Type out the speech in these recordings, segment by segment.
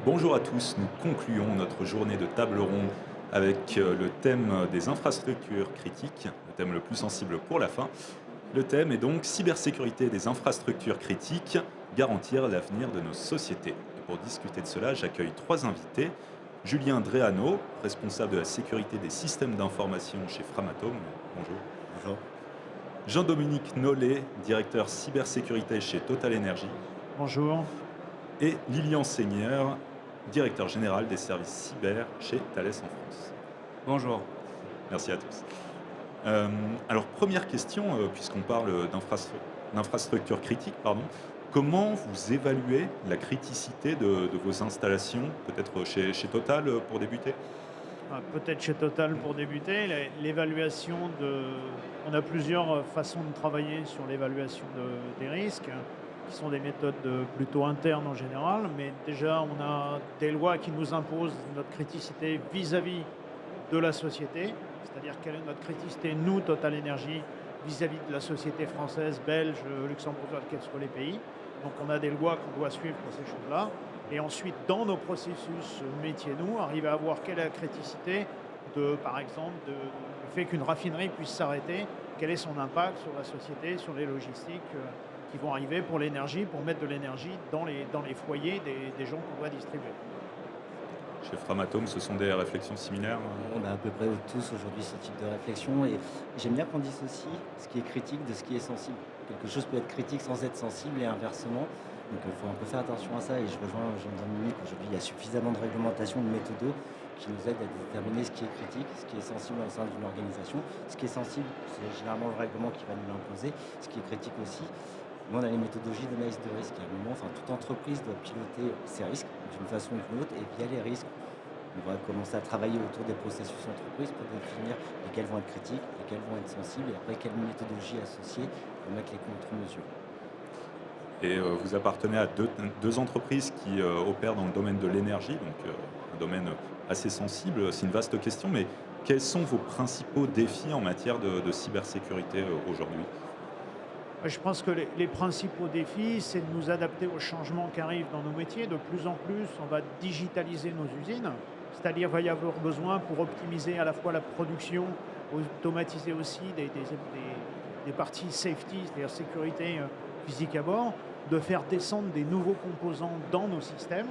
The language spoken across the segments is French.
Bonjour à tous, nous concluons notre journée de table ronde avec le thème des infrastructures critiques, le thème le plus sensible pour la fin. Le thème est donc cybersécurité des infrastructures critiques, garantir l'avenir de nos sociétés. Et pour discuter de cela, j'accueille trois invités. Julien Dréano, responsable de la sécurité des systèmes d'information chez Framatome. Bonjour. Bonjour. Jean-Dominique Nollet, directeur cybersécurité chez Total Energy. Bonjour. Et Lilian Seigneur, directeur général des services cyber chez Thales en France. Bonjour. Merci à tous. Euh, alors, première question, puisqu'on parle d'infrastructures critiques, pardon, comment vous évaluez la criticité de vos installations, peut-être chez Total pour débuter? Peut-être chez Total pour débuter, l'évaluation de... On a plusieurs façons de travailler sur l'évaluation des risques, qui sont des méthodes plutôt internes en général, mais déjà on a des lois qui nous imposent notre criticité vis-à-vis de la société, c'est-à-dire quelle est notre criticité, nous, Total Energy, vis-à-vis de la société française, belge, luxembourgeoise, quels soient les pays. Donc on a des lois qu'on doit suivre pour ces choses-là. Et ensuite, dans nos processus métiers, nous, arriver à voir quelle est la criticité de, par exemple, le fait qu'une raffinerie puisse s'arrêter, quel est son impact sur la société, sur les logistiques qui vont arriver pour l'énergie, pour mettre de l'énergie dans les foyers des gens qu'on doit distribuer. Chez Framatome, ce sont des réflexions similaires? On a à peu près tous aujourd'hui ce type de réflexion et j'aime bien qu'on dissocie ce qui est critique de ce qui est sensible. Quelque chose peut être critique sans être sensible et inversement. Donc il faut un peu faire attention à ça et je rejoins Jean-Dominique. Aujourd'hui, il y a suffisamment de réglementation, de méthodos qui nous aident à déterminer ce qui est critique, ce qui est sensible au sein d'une organisation. Ce qui est sensible, c'est généralement le règlement qui va nous l'imposer. Ce qui est critique aussi, nous, on a les méthodologies d'analyse de risque. À un moment, toute entreprise doit piloter ses risques d'une façon ou d'une autre et via les risques, on va commencer à travailler autour des processus entreprises pour définir lesquels vont être critiques, lesquels vont être sensibles et après quelle méthodologie associée pour mettre les contre-mesures. Et vous appartenez à deux entreprises qui opèrent dans le domaine de l'énergie, donc un domaine assez sensible. C'est une vaste question, mais quels sont vos principaux défis en matière de cybersécurité aujourd'hui? Je pense que les principaux défis, c'est de nous adapter aux changements qui arrivent dans nos métiers. De plus en plus, on va digitaliser nos usines, c'est-à-dire qu'il va y avoir besoin pour optimiser à la fois la production, automatiser aussi des parties safety, c'est-à-dire sécurité physique à bord, de faire descendre des nouveaux composants dans nos systèmes.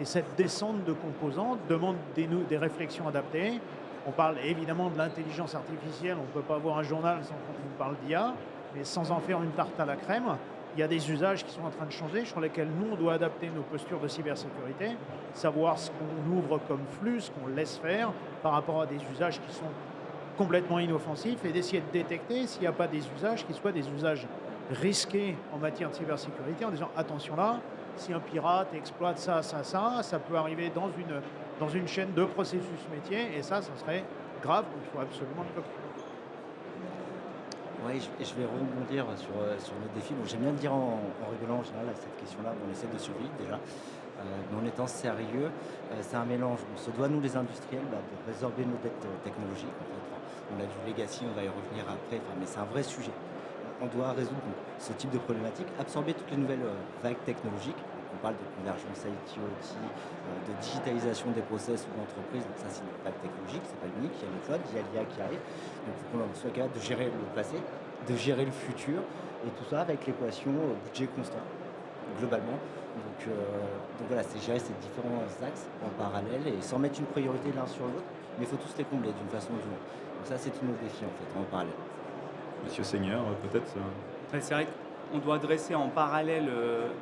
Et cette descente de composants demande des réflexions adaptées. On parle évidemment de l'intelligence artificielle, on ne peut pas avoir un journal sans qu'on parle d'IA, mais sans en faire une tarte à la crème. Il y a des usages qui sont en train de changer, sur lesquels nous, on doit adapter nos postures de cybersécurité, savoir ce qu'on ouvre comme flux, ce qu'on laisse faire par rapport à des usages qui sont complètement inoffensifs et d'essayer de détecter s'il n'y a pas des usages qui soient des usages risqués en matière de cybersécurité en disant attention là, si un pirate exploite ça, ça peut arriver dans une chaîne de processus métier et ça serait grave, donc il faut absolument le bloquer. Oui, je vais rebondir sur nos défis. Bon, j'aime bien le dire en rigolant en général à cette question-là. On essaie de survivre déjà, mais en étant sérieux, c'est un mélange. On se doit, nous les industriels, de résorber nos dettes technologiques. En fait. On a du legacy, on va y revenir après, mais c'est un vrai sujet. On doit résoudre donc, ce type de problématique, absorber toutes les nouvelles vagues technologiques. Donc, on parle de convergence IT, OT, de digitalisation des process ou d'entreprise. Donc ça, c'est une vague technologique, c'est pas unique. Il y a le cloud, il y a l'IA qui arrive. Donc il faut qu'on soit capable de gérer le passé, de gérer le futur, et tout ça avec l'équation budget constant, globalement. Donc voilà, c'est gérer ces différents axes en parallèle et sans mettre une priorité l'un sur l'autre, mais il faut tous les combler d'une façon ou d'une autre. Donc ça, c'est tous nos défis en fait, en parallèle. Monsieur Seigneur, peut-être C'est vrai qu'on doit dresser en parallèle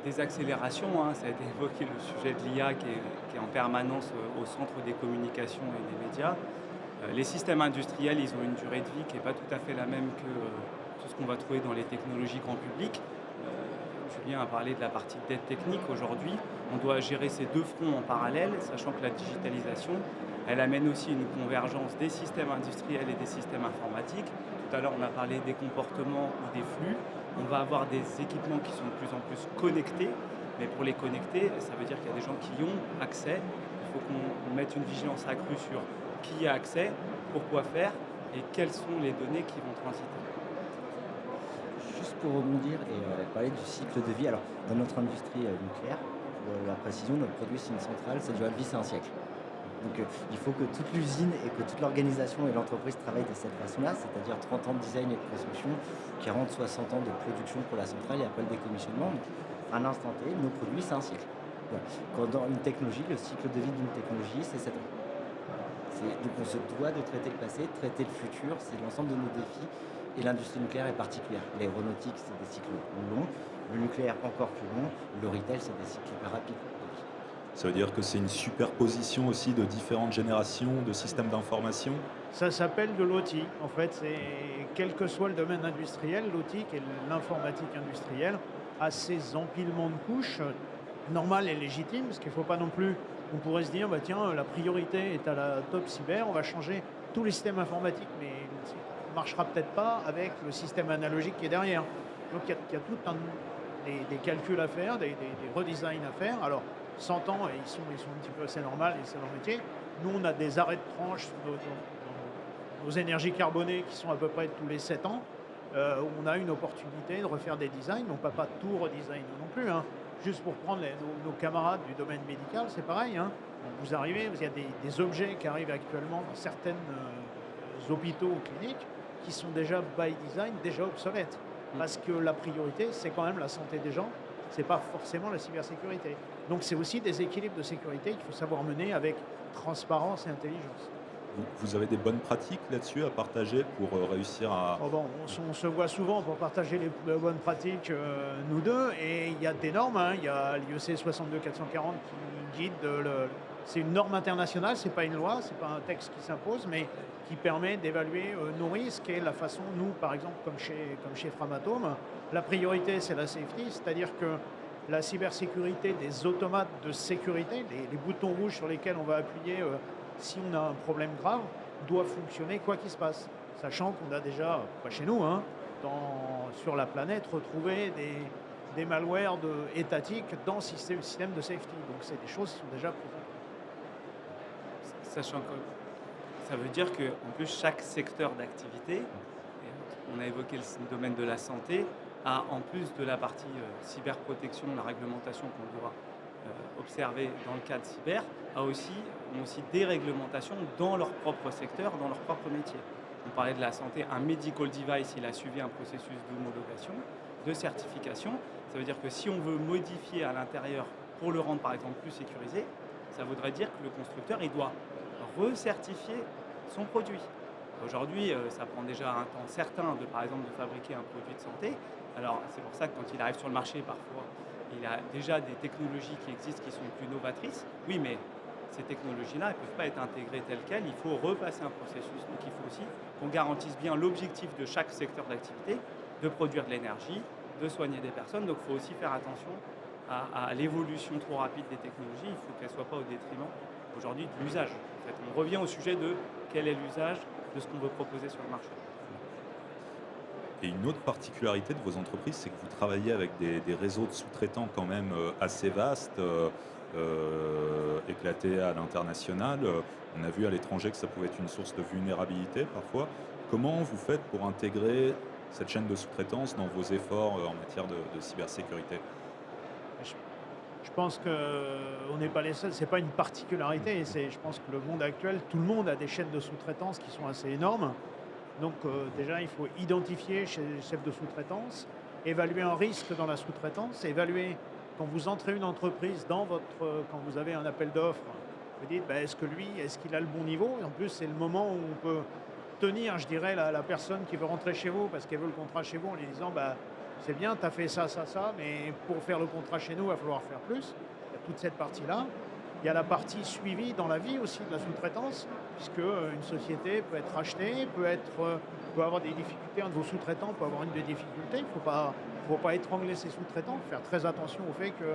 des accélérations. Ça a été évoqué le sujet de l'IA qui est en permanence au centre des communications et des médias. Les systèmes industriels, ils ont une durée de vie qui n'est pas tout à fait la même que tout ce qu'on va trouver dans les technologies grand public. Julien a parlé de la partie dette technique. Aujourd'hui, on doit gérer ces deux fronts en parallèle, sachant que la digitalisation, elle amène aussi une convergence des systèmes industriels et des systèmes informatiques. Tout à l'heure, on a parlé des comportements ou des flux. On va avoir des équipements qui sont de plus en plus connectés, mais pour les connecter, ça veut dire qu'il y a des gens qui y ont accès. Il faut qu'on mette une vigilance accrue sur qui y a accès, pourquoi faire et quelles sont les données qui vont transiter. Juste pour rebondir et parler du cycle de vie, alors dans notre industrie nucléaire, pour la précision, notre produit c'est une centrale, cette durée de vie c'est un siècle. Donc il faut que toute l'usine et que toute l'organisation et l'entreprise travaillent de cette façon-là, c'est-à-dire 30 ans de design et de construction, 40-60 ans de production pour la centrale et après le décommissionnement. Donc, à l'instant T, nos produits c'est un siècle. Voilà. Quand dans une technologie, le cycle de vie d'une technologie c'est 7 ans. Donc on se doit de traiter le passé, de traiter le futur, c'est l'ensemble de nos défis. Et l'industrie nucléaire est particulière. L'aéronautique, c'est des cycles longs. Le nucléaire, encore plus long. Le retail, c'est des cycles hyper rapides. Ça veut dire que c'est une superposition aussi de différentes générations de systèmes d'information. Ça s'appelle de l'OT. En fait, c'est quel que soit le domaine industriel, l'OT, qui est l'informatique industrielle, a ses empilements de couches normales et légitimes, parce qu'il ne faut pas non plus. On pourrait se dire, bah tiens, la priorité est à la top cyber, on va changer tous les systèmes informatiques, mais ça ne marchera peut-être pas avec le système analogique qui est derrière. Donc il y a tout des calculs à faire, des redesigns à faire. Alors, 100 ans, et ils sont un petit peu assez normales, et c'est leur métier. Nous, on a des arrêts de tranche sur nos énergies carbonées qui sont à peu près tous les 7 ans. On a une opportunité de refaire des designs. On ne peut pas tout redesigner non plus. Hein. Juste pour prendre nos camarades du domaine médical, c'est pareil. Hein. Vous arrivez, il y a des objets qui arrivent actuellement dans certains hôpitaux ou cliniques qui sont déjà by design, déjà obsolètes. Parce que la priorité, c'est quand même la santé des gens, c'est pas forcément la cybersécurité. Donc c'est aussi des équilibres de sécurité qu'il faut savoir mener avec transparence et intelligence. Vous avez des bonnes pratiques là-dessus à partager pour réussir à... Oh bon, on se voit souvent pour partager les bonnes pratiques, nous deux, et il y a des normes. Hein. Il y a l'IEC 62440 qui guide, c'est une norme internationale, c'est pas une loi, c'est pas un texte qui s'impose, mais qui permet d'évaluer nos risques et la façon, nous par exemple, comme chez Framatome, la priorité c'est la safety, c'est-à-dire que la cybersécurité des automates de sécurité, les boutons rouges sur lesquels on va appuyer si on a un problème grave, doit fonctionner quoi qu'il se passe. Sachant qu'on a déjà, pas chez nous, hein, sur la planète, retrouvé des malwares étatiques dans le système de safety. Donc c'est des choses qui sont déjà présentes. Sachant que ça veut dire qu'en plus chaque secteur d'activité, on a évoqué le domaine de la santé, a en plus de la partie cyberprotection, la réglementation qu'on doit observer dans le cadre cyber, ont aussi des réglementations dans leur propre secteur, dans leur propre métier. On parlait de la santé, un medical device, il a suivi un processus d'homologation, de certification. Ça veut dire que si on veut modifier à l'intérieur pour le rendre par exemple plus sécurisé, ça voudrait dire que le constructeur il doit recertifier son produit. Aujourd'hui, ça prend déjà un temps certain par exemple de fabriquer un produit de santé. Alors c'est pour ça que quand il arrive sur le marché, parfois, il a déjà des technologies qui existent qui sont plus novatrices. Oui, mais ces technologies-là, elles ne peuvent pas être intégrées telles quelles. Il faut repasser un processus. Donc il faut aussi qu'on garantisse bien l'objectif de chaque secteur d'activité, de produire de l'énergie, de soigner des personnes. Donc il faut aussi faire attention à l'évolution trop rapide des technologies. Il faut qu'elles ne soient pas au détriment aujourd'hui de l'usage. En fait, on revient au sujet de quel est l'usage de ce qu'on veut proposer sur le marché. Et une autre particularité de vos entreprises, c'est que vous travaillez avec des réseaux de sous-traitants quand même assez vastes, éclatés à l'international. On a vu à l'étranger que ça pouvait être une source de vulnérabilité parfois. Comment vous faites pour intégrer cette chaîne de sous-traitance dans vos efforts en matière de cybersécurité? Je pense qu'on n'est pas les seuls, ce n'est pas une particularité. Je pense que le monde actuel, tout le monde a des chaînes de sous-traitance qui sont assez énormes. Donc déjà, il faut identifier chez les chefs de sous-traitance, évaluer un risque dans la sous-traitance, évaluer quand vous entrez une entreprise quand vous avez un appel d'offres, vous dites est-ce qu'il a le bon niveau? Et en plus, c'est le moment où on peut tenir, je dirais, la personne qui veut rentrer chez vous parce qu'elle veut le contrat chez vous en lui disant c'est bien, tu as fait ça, mais pour faire le contrat chez nous, il va falloir faire plus. Il y a toute cette partie-là. Il y a la partie suivie dans la vie aussi de la sous-traitance, puisque une société peut être rachetée, peut avoir des difficultés, un de vos sous-traitants peut avoir des difficultés. Il ne faut pas étrangler ses sous-traitants, faire très attention au fait qu'il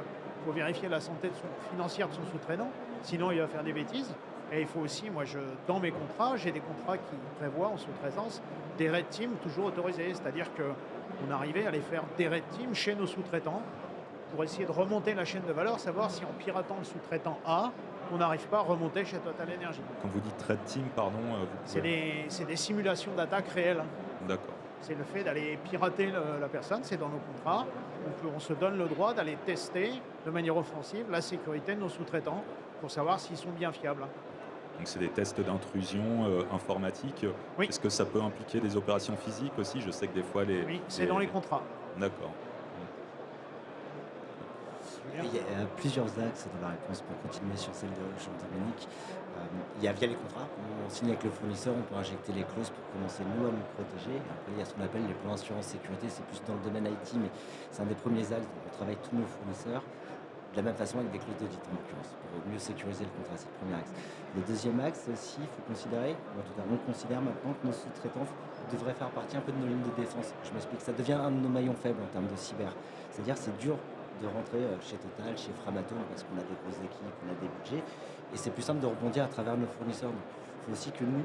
faut vérifier la santé financière de son sous-traitant, sinon il va faire des bêtises. Et il faut aussi, dans mes contrats, j'ai des contrats qui prévoient en sous-traitance des red teams toujours autorisés, c'est-à-dire qu'on arrivait à les faire des red teams chez nos sous-traitants, pour essayer de remonter la chaîne de valeur, savoir si en piratant le sous-traitant A, on n'arrive pas à remonter chez Total Energy. Quand vous dites Red Team, pardon... C'est des simulations d'attaque réelles. D'accord. c'est le fait d'aller pirater la personne, c'est dans nos contrats. On se donne le droit d'aller tester de manière offensive la sécurité de nos sous-traitants pour savoir s'ils sont bien fiables. Donc c'est des tests d'intrusion informatique. Oui. Est-ce que ça peut impliquer des opérations physiques aussi? Je sais que des fois Oui, c'est dans les contrats. D'accord. Il y a plusieurs axes dans la réponse pour continuer sur celle de Jean-Dominique. Il y a via les contrats, on signe avec le fournisseur, on peut injecter les clauses pour commencer nous à nous protéger. Après, il y a ce qu'on appelle les plans assurance sécurité, c'est plus dans le domaine IT, mais c'est un des premiers axes. On travaille tous nos fournisseurs de la même façon avec des clauses d'audit en l'occurrence, pour mieux sécuriser le contrat, c'est le premier axe. Le deuxième axe aussi, il faut considérer, ou en tout cas on considère maintenant que nos sous-traitants devraient faire partie un peu de nos lignes de défense. Je m'explique, ça devient un de nos maillons faibles en termes de cyber. C'est-à-dire c'est dur de rentrer chez Total, chez Framatome, parce qu'on a des grosses équipes, on a des budgets, et c'est plus simple de rebondir à travers nos fournisseurs. Donc, il faut aussi que nous,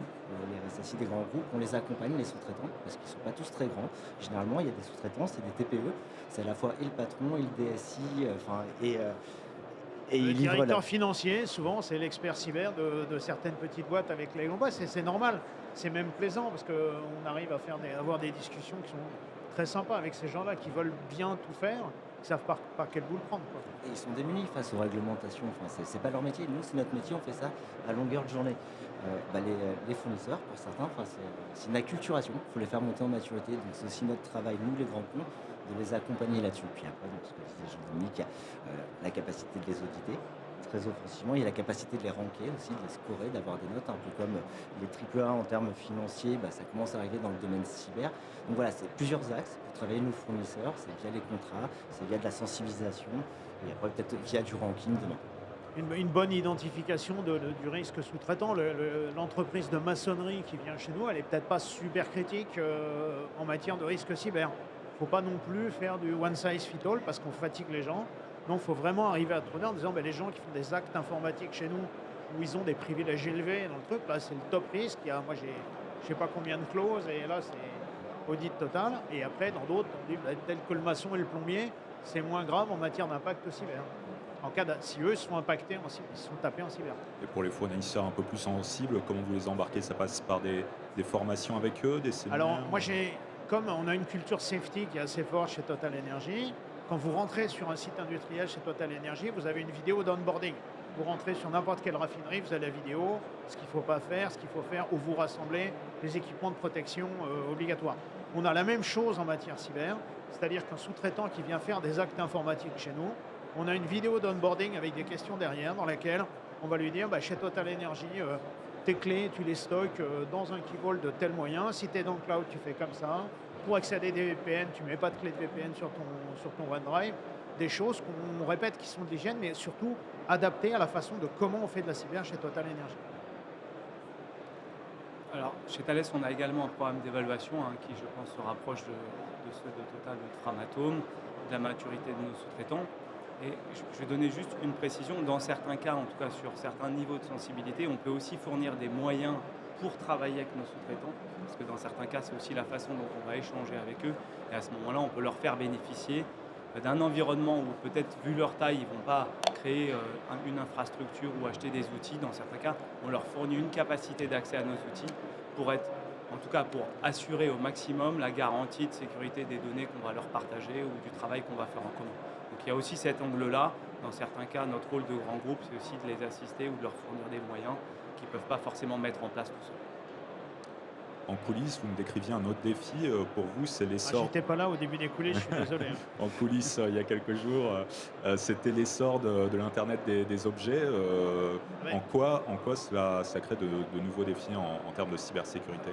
les RSSI des grands groupes, on les accompagne, les sous-traitants, parce qu'ils ne sont pas tous très grands. Généralement, il y a des sous-traitants, c'est des TPE, c'est à la fois et le patron, et le DSI, et Le ils livrent directeur financier, souvent, c'est l'expert cyber de certaines petites boîtes avec lesquelles on bosse. Et c'est normal, c'est même plaisant parce qu'on arrive à avoir des discussions qui sont très sympas avec ces gens-là qui veulent bien tout faire, qui savent par quel bout le prendre, quoi. Et ils sont démunis face aux réglementations. Enfin, c'est pas leur métier. Nous, c'est notre métier. On fait ça à longueur de journée. Les fournisseurs, pour certains, c'est une acculturation. Il faut les faire monter en maturité. Donc, c'est aussi notre travail, nous, les grands comptes, de les accompagner là-dessus. Puis après, donc, ce que disait Jean-Dominique, il y a la capacité de les auditer très offensivement. Il y a la capacité de les ranker aussi, de les scorer, d'avoir des notes un peu comme les AAA en termes financiers. Ça commence à arriver dans le domaine cyber. Donc voilà, c'est plusieurs axes pour travailler nos fournisseurs. C'est via les contrats, c'est via de la sensibilisation et après peut-être via du ranking demain. Une bonne identification du risque sous-traitant. L'entreprise de maçonnerie qui vient chez nous, elle n'est peut-être pas super critique en matière de risque cyber. Il ne faut pas non plus faire du one size fit all parce qu'on fatigue les gens. Donc il faut vraiment arriver à trouver en disant les gens qui font des actes informatiques chez nous où ils ont des privilèges élevés dans le truc, là c'est le top risque. Moi j'ai je ne sais pas combien de clauses et là c'est audit total. Et après dans d'autres on dit tel que le maçon et le plombier, c'est moins grave en matière d'impact cyber. En cas si eux sont impactés, ils sont tapés en cyber. Et pour les fournisseurs un peu plus sensibles, comment vous les embarquez? Ça passe par des formations avec eux, des séminaires? Alors moi comme on a une culture safety qui est assez forte chez Total Energy, quand vous rentrez sur un site industriel chez Total Energy, vous avez une vidéo d'onboarding. Vous rentrez sur n'importe quelle raffinerie, vous avez la vidéo, ce qu'il ne faut pas faire, ce qu'il faut faire, où vous rassemblez les équipements de protection obligatoires. On a la même chose en matière cyber, c'est-à-dire qu'un sous-traitant qui vient faire des actes informatiques chez nous, on a une vidéo d'onboarding avec des questions derrière dans laquelle on va lui dire chez Total Energy, tes clés, tu les stockes dans un key vault de tel moyen. Si tu es dans le cloud, tu fais comme ça. Pour accéder à des VPN, tu ne mets pas de clé de VPN sur ton OneDrive. Des choses qu'on répète qui sont de l'hygiène, mais surtout adaptées à la façon de comment on fait de la cyber chez Total Energy. Alors, chez Thales, on a également un programme d'évaluation qui, je pense, se rapproche de ceux de Total ou de Framatome, de la maturité de nos sous-traitants. Et je vais donner juste une précision. Dans certains cas, en tout cas sur certains niveaux de sensibilité, on peut aussi fournir des moyens pour travailler avec nos sous-traitants, parce que dans certains cas, c'est aussi la façon dont on va échanger avec eux. Et à ce moment-là, on peut leur faire bénéficier d'un environnement où peut-être, vu leur taille, ils ne vont pas créer une infrastructure ou acheter des outils. Dans certains cas, on leur fournit une capacité d'accès à nos outils pour être, en tout cas pour assurer au maximum la garantie de sécurité des données qu'on va leur partager ou du travail qu'on va faire en commun. Donc il y a aussi cet angle-là. Dans certains cas, notre rôle de grand groupe, c'est aussi de les assister ou de leur fournir des moyens qu'ils ne peuvent pas forcément mettre en place tout seuls. En coulisses, vous me décriviez un autre défi pour vous, c'est l'essor. J'étais pas là au début des coulisses, je suis désolé. En coulisses, il y a quelques jours, c'était l'essor de l'Internet des objets. Ouais. En quoi ça crée de nouveaux défis en termes de cybersécurité?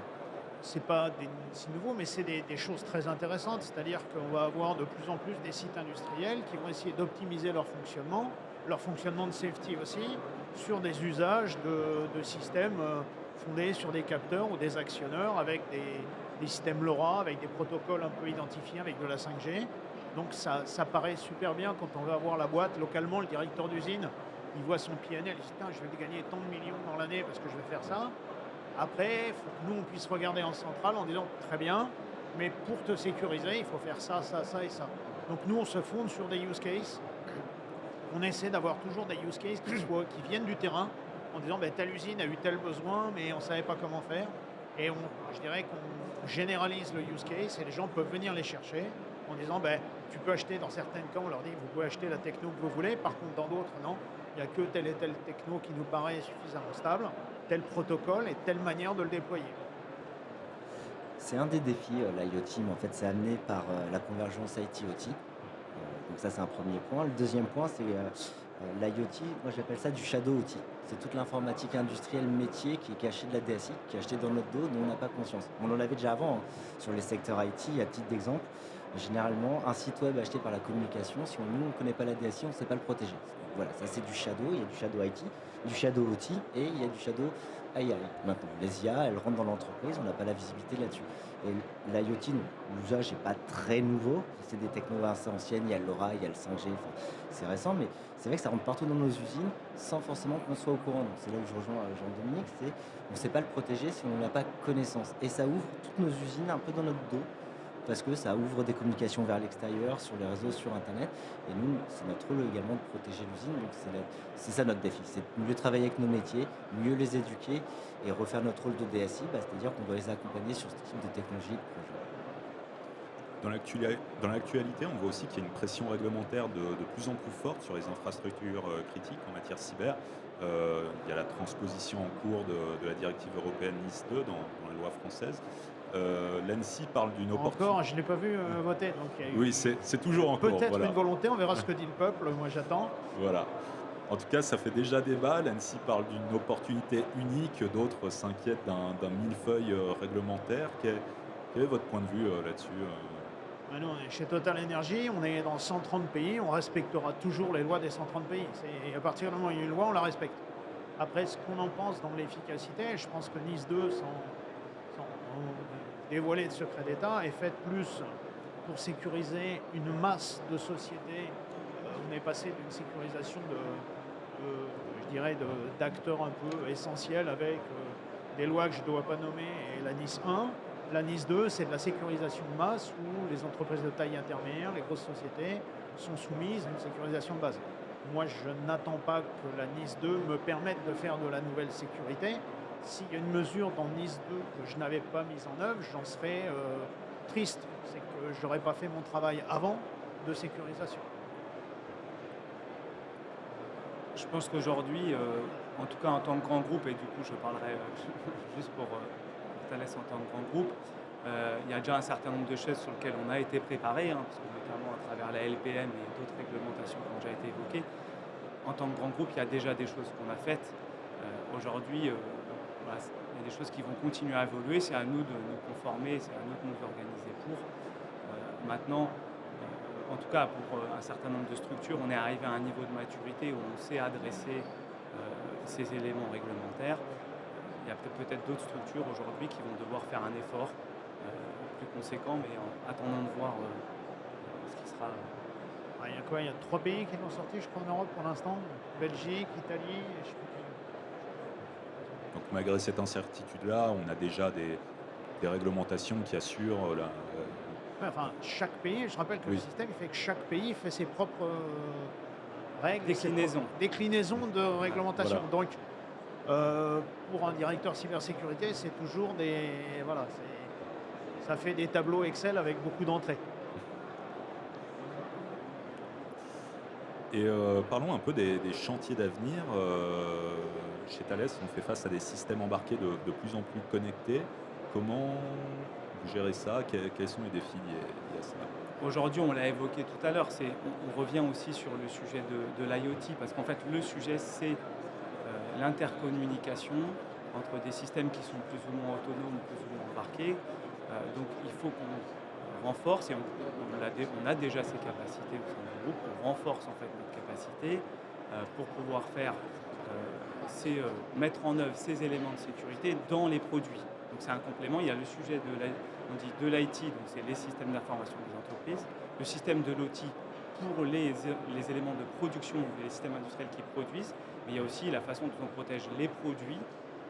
C'est pas si nouveau, mais c'est des choses très intéressantes. C'est-à-dire qu'on va avoir de plus en plus des sites industriels qui vont essayer d'optimiser leur fonctionnement de safety aussi, sur des usages de systèmes fondés sur des capteurs ou des actionneurs avec des systèmes LoRa, avec des protocoles un peu identifiés avec de la 5G. Donc ça paraît super bien quand on va voir la boîte localement, le directeur d'usine, il voit son PNL, il dit je vais gagner tant de millions dans l'année parce que je vais faire ça. Après, il faut que nous, on puisse regarder en centrale en disant très bien, mais pour te sécuriser, il faut faire ça, ça, ça et ça. Donc nous, on se fonde sur des use cases. On essaie d'avoir toujours des use cases qui viennent du terrain en disant telle usine a eu tel besoin, mais on ne savait pas comment faire. Et je dirais qu'on généralise le use case et les gens peuvent venir les chercher en disant ben, tu peux acheter dans certains cas, on leur dit vous pouvez acheter la techno que vous voulez, par contre dans d'autres non, il n'y a que telle et telle techno qui nous paraît suffisamment stable, tel protocole et telle manière de le déployer. C'est un des défis, l'IoT, mais en fait, c'est amené par la convergence IT-OT. Donc ça, c'est un premier point. Le deuxième point, c'est l'IoT, moi j'appelle ça du shadow OT. C'est toute l'informatique industrielle métier qui est cachée de la DSI, qui est achetée dans notre dos, dont on n'a pas conscience. On en avait déjà avant hein, sur les secteurs IT, à titre d'exemple. Généralement, un site web acheté par la communication, si nous, on ne connaît pas la DSI, on ne sait pas le protéger. Voilà, ça c'est du shadow, il y a du shadow IT, du shadow OT et il y a du shadow AI. Maintenant, les IA, elles rentrent dans l'entreprise, on n'a pas la visibilité là-dessus. Et l'IoT, l'usage n'est pas très nouveau, c'est des technologies assez anciennes, il y a LoRa, il y a le 5G, enfin, c'est récent, mais c'est vrai que ça rentre partout dans nos usines sans forcément qu'on soit au courant. Donc c'est là où je rejoins Jean-Dominique, c'est on ne sait pas le protéger si on n'en a pas connaissance. Et ça ouvre toutes nos usines un peu dans notre dos, parce que ça ouvre des communications vers l'extérieur, sur les réseaux, sur Internet. Et nous, c'est notre rôle également de protéger l'usine. Donc c'est ça notre défi, c'est de mieux travailler avec nos métiers, mieux les éduquer et refaire notre rôle de DSI, c'est-à-dire qu'on doit les accompagner sur ce type de technologie et de projet. Dans l'actualité, on voit aussi qu'il y a une pression réglementaire de plus en plus forte sur les infrastructures critiques en matière cyber. Il y a la transposition en cours de la directive européenne NIS2 dans la loi française. L'ANSSI parle d'une opportunité. Encore, je ne l'ai pas vu voter. Donc il y a eu Oui, c'est toujours en cours. peut-être Voilà. une volonté, on verra ce que dit le peuple, moi j'attends. Voilà. En tout cas, ça fait déjà débat. L'ANSSI parle d'une opportunité unique, d'autres s'inquiètent d'un millefeuille réglementaire. Quel est votre point de vue là-dessus Ah non, on est chez Total Energy, on est dans 130 pays, on respectera toujours les lois des 130 pays. À partir du moment où il y a une loi, on la respecte. Après, ce qu'on en pense dans l'efficacité, je pense que Nice 2, sans dévoiler de secret d'État, est faite plus pour sécuriser une masse de sociétés. On est passé d'une sécurisation je dirais, d'acteurs un peu essentiels avec des lois que je ne dois pas nommer et la NIS 1. La NIS 2, c'est de la sécurisation de masse où les entreprises de taille intermédiaire, les grosses sociétés, sont soumises à une sécurisation de base. Moi, je n'attends pas que la NIS 2 me permette de faire de la nouvelle sécurité. S'il y a une mesure dans NIS 2 que je n'avais pas mise en œuvre, j'en serais triste. C'est que je n'aurais pas fait mon travail avant de sécurisation. Je pense qu'aujourd'hui, en tout cas en tant que grand groupe, et du coup je parlerai juste pour Thales en tant que grand groupe, il y a déjà un certain nombre de choses sur lesquelles on a été préparé, hein, parce que notamment à travers la LPM et d'autres réglementations qui ont déjà été évoquées. En tant que grand groupe, il y a déjà des choses qu'on a faites. Aujourd'hui, voilà, il y a des choses qui vont continuer à évoluer, c'est à nous de nous conformer, c'est à nous de nous organiser pour. Maintenant, en tout cas pour un certain nombre de structures, on est arrivé à un niveau de maturité où on sait adresser ces éléments réglementaires. Il y a peut-être d'autres structures aujourd'hui qui vont devoir faire un effort plus conséquent, mais en attendant de voir ce qui sera. Il y a quoi? Il y a 3 pays qui l'ont sorti, je crois, en Europe pour l'instant. Belgique, Italie, et je sais plus. Donc malgré cette incertitude-là, on a déjà des réglementations qui assurent Enfin, chaque pays, je rappelle que Oui. le système fait que chaque pays fait ses propres règles, Déclinaisons. déclinaisons de réglementation. Voilà. Donc, pour un directeur cybersécurité, c'est toujours des. Voilà, ça fait des tableaux Excel avec beaucoup d'entrées. Et parlons un peu des chantiers d'avenir. Chez Thales, on fait face à des systèmes embarqués de plus en plus connectés. Comment vous gérez ça? Quels sont les défis liés à ça? Aujourd'hui, on l'a évoqué tout à l'heure, on revient aussi sur le sujet de l'IoT, parce qu'en fait, le sujet, c'est l'intercommunication entre des systèmes qui sont plus ou moins autonomes, plus ou moins embarqués. Donc, il faut qu'on renforce, et on a déjà ces capacités au sein du groupe, on renforce en fait notre capacité pour pouvoir mettre en œuvre ces éléments de sécurité dans les produits. Donc c'est un complément. Il y a le sujet de l'IT, donc c'est les systèmes d'information des entreprises, le système de l'OT pour les éléments de production, les systèmes industriels qui produisent, mais il y a aussi la façon dont on protège les produits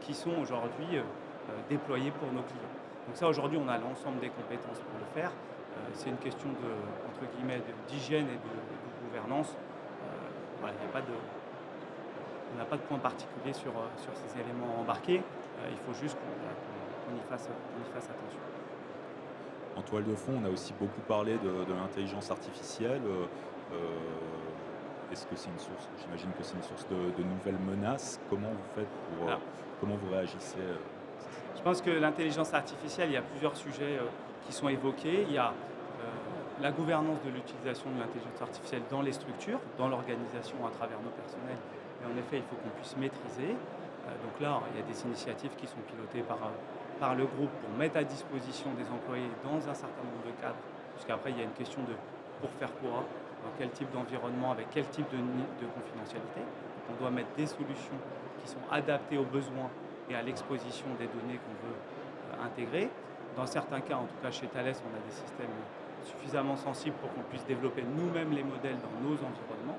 qui sont aujourd'hui déployés pour nos clients. Donc ça, aujourd'hui, on a l'ensemble des compétences pour le faire. C'est une question entre guillemets, d'hygiène et de gouvernance. Voilà, on n'a pas de point particulier sur ces éléments embarqués. Il faut juste qu'on y fasse attention. En toile de fond, on a aussi beaucoup parlé de l'intelligence artificielle. Est-ce que c'est une source, j'imagine que c'est une source de nouvelles menaces. Comment vous faites pour, Alors, comment vous réagissez je pense que l'intelligence artificielle, il y a plusieurs sujets qui sont évoqués. Il y a la gouvernance de l'utilisation de l'intelligence artificielle dans les structures, dans l'organisation à travers nos personnels. Et en effet, il faut qu'on puisse maîtriser. Donc là, il y a des initiatives qui sont pilotées par le groupe pour mettre à disposition des employés dans un certain nombre de cadres. Puisqu'après, il y a une question de pour faire quoi, dans quel type d'environnement, avec quel type de confidentialité. Donc on doit mettre des solutions qui sont adaptées aux besoins et à l'exposition des données qu'on veut intégrer. Dans certains cas, en tout cas chez Thales, on a des systèmes suffisamment sensibles pour qu'on puisse développer nous-mêmes les modèles dans nos environnements,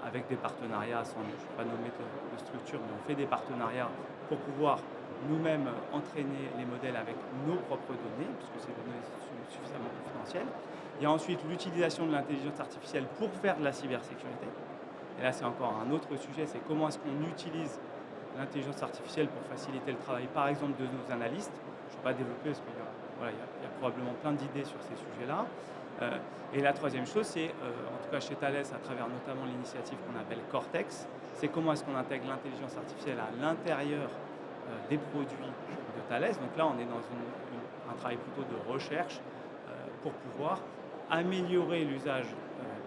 avec des partenariats, je ne vais pas nommer de structure, mais on fait des partenariats pour pouvoir nous-mêmes entraîner les modèles avec nos propres données, puisque ces données sont suffisamment confidentielles. Il y a ensuite l'utilisation de l'intelligence artificielle pour faire de la cybersécurité. Et là, c'est encore un autre sujet, c'est comment est-ce qu'on utilise l'intelligence artificielle pour faciliter le travail, par exemple, de nos analystes. Je ne vais pas développer parce qu'il y a probablement plein d'idées sur ces sujets-là. Et la troisième chose, c'est, en tout cas chez Thales, à travers notamment l'initiative qu'on appelle Cortex, c'est comment est-ce qu'on intègre l'intelligence artificielle à l'intérieur des produits de Thales. Donc là, on est dans un travail plutôt de recherche pour pouvoir améliorer l'usage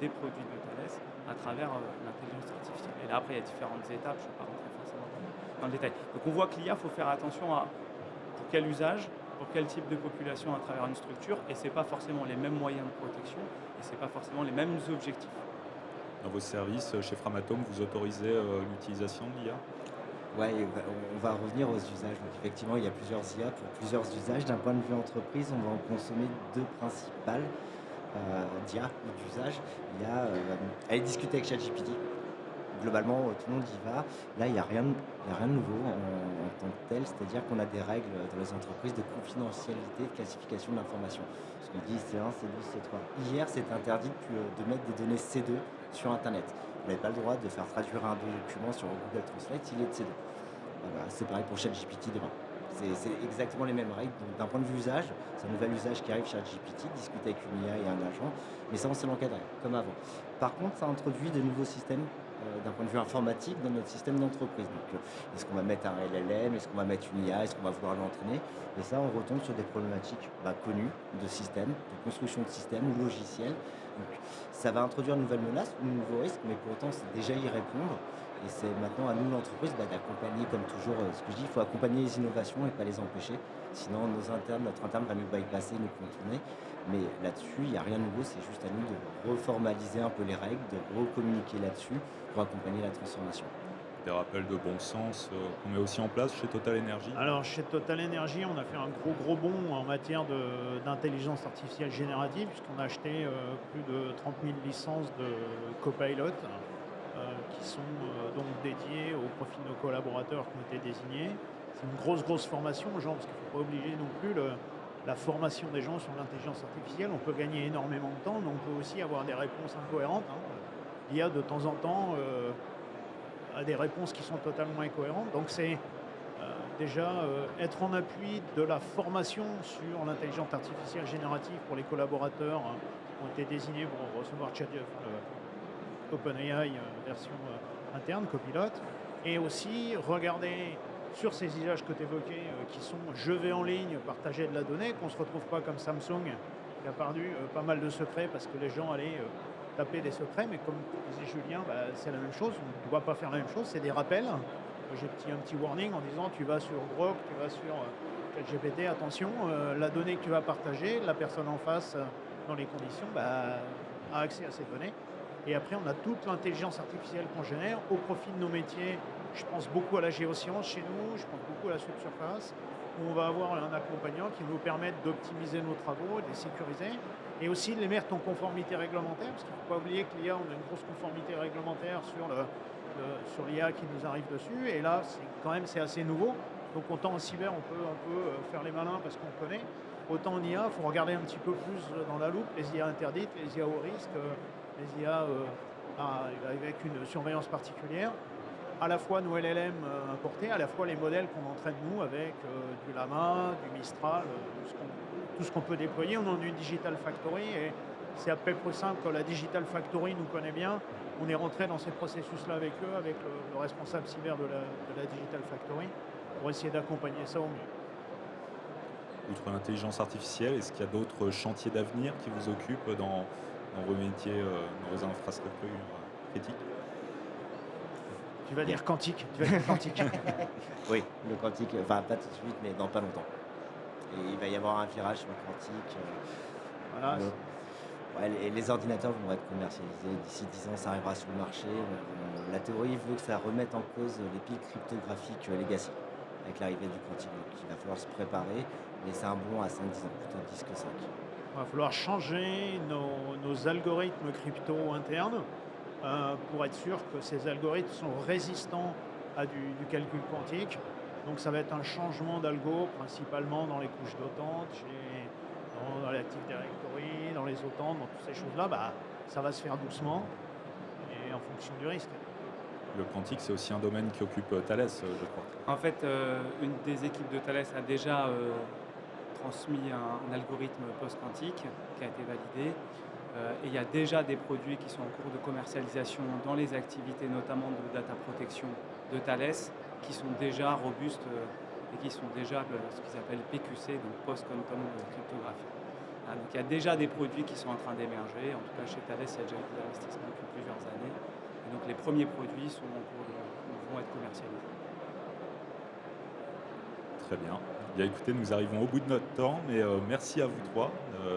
des produits de Thales à travers l'intelligence artificielle. Et là, après, il y a différentes étapes, je ne vais pas rentrer forcément dans le détail. Donc on voit que l'IA, il faut faire attention à pour quel usage, pour quel type de population à travers une structure, et ce n'est pas forcément les mêmes moyens de protection, et ce n'est pas forcément les mêmes objectifs. Dans vos services, chez Framatome, vous autorisez l'utilisation de l'IA? Ouais, on va revenir aux usages. Donc effectivement, il y a plusieurs IA pour plusieurs usages. D'un point de vue entreprise, on va en consommer deux principales d'IA ou d'usage. Il y a aller discuter avec ChatGPT. Globalement, tout le monde y va. Là, il n'y a rien de nouveau en tant que tel, c'est-à-dire qu'on a des règles dans les entreprises de confidentialité, de classification de l'information. Ce qu'on dit C1, C2, C3. Hier, c'était interdit de mettre des données C2 sur Internet. Vous n'avez pas le droit de faire traduire un document sur Google Translate s'il est de C2. Voilà, c'est pareil pour ChatGPT demain. C'est exactement les mêmes règles. Donc, d'un point de vue usage, c'est un nouvel usage qui arrive chez ChatGPT, discuter avec une IA et un agent, mais ça, on sait l'encadrer, comme avant. Par contre, ça introduit de nouveaux systèmes d'un point de vue informatique dans notre système d'entreprise. Donc, est-ce qu'on va mettre un LLM, est-ce qu'on va mettre une IA, est-ce qu'on va vouloir l'entraîner? Et ça, on retombe sur des problématiques connues de système, de construction de système ou logiciel. Donc, ça va introduire une nouvelle menace, un nouveau risque, mais pour autant, c'est déjà y répondre. Et c'est maintenant à nous, l'entreprise, d'accompagner, comme toujours, ce que je dis, il faut accompagner les innovations et pas les empêcher. Sinon, notre interne va nous bypasser, nous contourner. Mais là-dessus, il n'y a rien de nouveau, c'est juste à nous de reformaliser un peu les règles, de recommuniquer là-dessus pour accompagner la transformation. Des rappels de bon sens qu'on met aussi en place chez Total Energy? Alors, chez Total Energy, on a fait un gros bond en matière d'intelligence artificielle générative, puisqu'on a acheté plus de 30 000 licences de Copilot, qui sont donc dédiées au profit de nos collaborateurs qui ont été désignés. C'est une grosse formation aux gens, parce qu'il ne faut pas obliger non plus la formation des gens sur l'intelligence artificielle. On peut gagner énormément de temps, mais on peut aussi avoir des réponses incohérentes. L'IA, de temps en temps, a des réponses qui sont totalement incohérentes. Donc c'est déjà être en appui de la formation sur l'intelligence artificielle générative pour les collaborateurs qui ont été désignés pour recevoir OpenAI version interne, Copilot, et aussi regarder sur ces usages que tu évoquais, qui sont je vais en ligne, partager de la donnée, qu'on ne se retrouve pas comme Samsung, qui a perdu pas mal de secrets parce que les gens allaient taper des secrets, mais comme disait Julien, c'est la même chose, on ne doit pas faire la même chose, c'est des rappels. J'ai un petit warning en disant tu vas sur Grok, tu vas sur ChatGPT, attention, la donnée que tu vas partager, la personne en face, dans les conditions, a accès à ces données. Et après, on a toute l'intelligence artificielle qu'on génère au profit de nos métiers. Je pense beaucoup à la géoscience chez nous, je pense beaucoup à la subsurface, où on va avoir un accompagnant qui va nous permettre d'optimiser nos travaux, de les sécuriser, et aussi de les mettre en conformité réglementaire, parce qu'il ne faut pas oublier que l'IA, on a une grosse conformité réglementaire sur l'IA qui nous arrive dessus, et là, c'est assez nouveau. Donc autant en cyber, on peut faire les malins parce qu'on connaît, autant en IA, il faut regarder un petit peu plus dans la loupe, les IA interdites, les IA au risque, les IA avec une surveillance particulière. à la fois nos LLM importés, à la fois les modèles qu'on entraîne nous avec du Llama, du Mistral, tout ce qu'on peut déployer. On en a une Digital Factory et c'est à peu près simple. Quand la Digital Factory nous connaît bien, on est rentré dans ces processus-là avec eux, avec le responsable cyber de la Digital Factory, pour essayer d'accompagner ça au mieux. Outre l'intelligence artificielle, est-ce qu'il y a d'autres chantiers d'avenir qui vous occupent dans vos métiers, dans vos infrastructures critiques? Tu vas dire quantique. Tu vas dire quantique. Oui, le quantique, enfin pas tout de suite, mais dans pas longtemps. Et il va y avoir un virage sur le quantique. Voilà. Ouais, les ordinateurs vont être commercialisés d'ici 10 ans, ça arrivera sur le marché. La théorie veut que ça remette en cause les piles cryptographiques legacy avec l'arrivée du quantique. Donc il va falloir se préparer, mais c'est un bond à 5-10 ans, plutôt 10 que 5. Il va falloir changer nos algorithmes crypto internes pour être sûr que ces algorithmes sont résistants à du calcul quantique. Donc ça va être un changement d'algo, principalement dans les couches d'OTAN, dans l'Active Directory, dans les OTAN, dans toutes ces choses-là. Ça va se faire doucement et en fonction du risque. Le quantique, c'est aussi un domaine qui occupe Thales, je crois. En fait, une des équipes de Thales a déjà transmis un algorithme post-quantique qui a été validé. Et il y a déjà des produits qui sont en cours de commercialisation dans les activités notamment de data protection de Thales qui sont déjà robustes et qui sont déjà ce qu'ils appellent PQC, donc post-quantum cryptographie. Donc il y a déjà des produits qui sont en train d'émerger. En tout cas, chez Thales, il y a déjà eu des investissements depuis plusieurs années. Et donc les premiers produits vont être commercialisés. Très bien. Bien écoutez, nous arrivons au bout de notre temps, mais merci à vous trois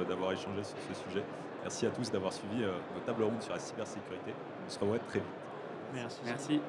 d'avoir échangé sur ce sujet. Merci à tous d'avoir suivi nos tables rondes sur la cybersécurité. On se revoit très vite. Merci. Merci.